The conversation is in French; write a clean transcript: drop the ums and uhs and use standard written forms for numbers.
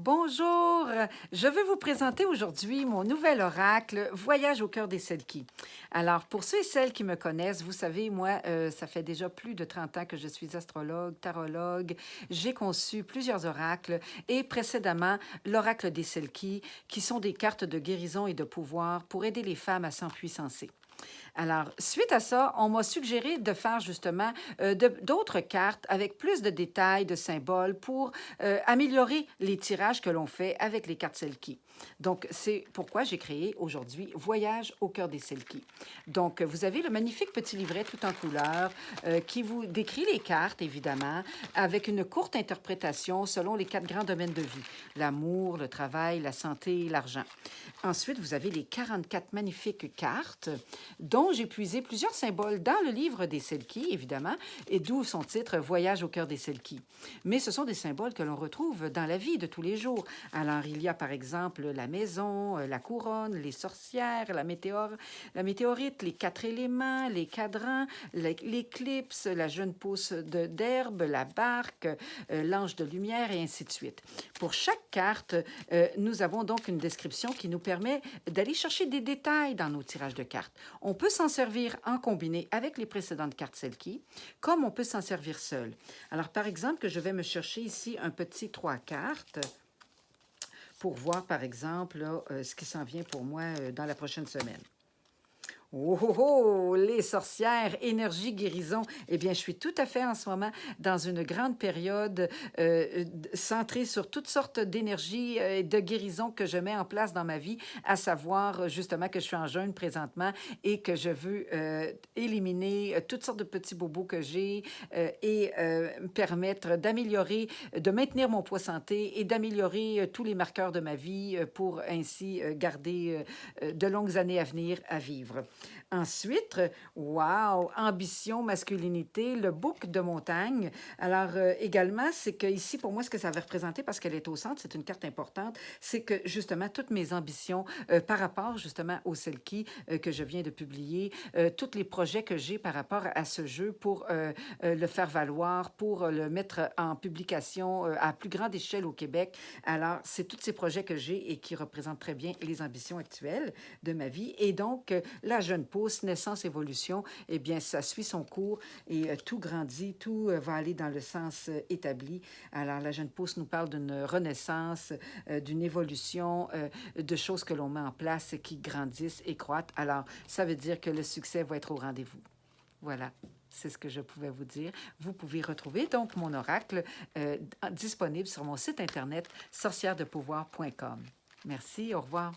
Bonjour, je vais vous présenter aujourd'hui mon nouvel oracle, Voyage au cœur des Selkies. Alors, pour ceux et celles qui me connaissent, vous savez, moi, ça fait déjà plus de 30 ans que je suis astrologue, tarologue. J'ai conçu plusieurs oracles et précédemment, l'oracle des Selkies, qui sont des cartes de guérison et de pouvoir pour aider les femmes à s'empuissancer. Alors, suite à ça, on m'a suggéré de faire justement d'autres cartes avec plus de détails, de symboles pour améliorer les tirages que l'on fait avec les cartes Selkie. Donc, c'est pourquoi j'ai créé aujourd'hui Voyage au cœur des Selkies. Donc, vous avez le magnifique petit livret tout en couleur qui vous décrit les cartes, évidemment, avec une courte interprétation selon les 4 grands domaines de vie: l'amour, le travail, la santé et l'argent. Ensuite, vous avez les 44 magnifiques cartes dont j'ai puisé plusieurs symboles dans le livre des Selkies, évidemment, et d'où son titre Voyage au cœur des Selkies. Mais ce sont des symboles que l'on retrouve dans la vie de tous les jours. Alors, il y a par exemple la maison, la couronne, les sorcières, la météorite, les 4 éléments, les cadrans, l'éclipse, la jeune pousse d'herbe, la barque, l'ange de lumière et ainsi de suite. Pour chaque carte, nous avons donc une description qui nous permet d'aller chercher des détails dans nos tirages de cartes. On peut s'en servir en combiné avec les précédentes cartes Selkie, comme on peut s'en servir seul. Alors, par exemple, que je vais me chercher ici un petit 3 cartes pour voir, par exemple, là, ce qui s'en vient pour moi dans la prochaine semaine. Oh, oh, oh, les sorcières, énergie, guérison. Eh bien, je suis tout à fait en ce moment dans une grande période centrée sur toutes sortes d'énergies et de guérison que je mets en place dans ma vie, à savoir justement que je suis en jeûne présentement et que je veux éliminer toutes sortes de petits bobos que j'ai et permettre d'améliorer, de maintenir mon poids santé et d'améliorer tous les marqueurs de ma vie pour ainsi garder de longues années à venir à vivre. Ensuite, wow, ambition, masculinité, le bouc de montagne. Alors, également, c'est que ici, pour moi, ce que ça va représenter, parce qu'elle est au centre, c'est une carte importante, c'est que justement, toutes mes ambitions par rapport justement au Selkie que je viens de publier, tous les projets que j'ai par rapport à ce jeu pour le faire valoir, pour le mettre en publication à plus grande échelle au Québec. Alors, c'est tous ces projets que j'ai et qui représentent très bien les ambitions actuelles de ma vie. Et donc, la jeune pousse, naissance, évolution, eh bien, ça suit son cours et tout grandit, tout va aller dans le sens établi. Alors, la jeune pousse nous parle d'une renaissance, d'une évolution, de choses que l'on met en place qui grandissent et croîtent. Alors, ça veut dire que le succès va être au rendez-vous. Voilà. C'est ce que je pouvais vous dire. Vous pouvez retrouver donc mon oracle disponible sur mon site internet sorcièredepouvoir.com. Merci, au revoir.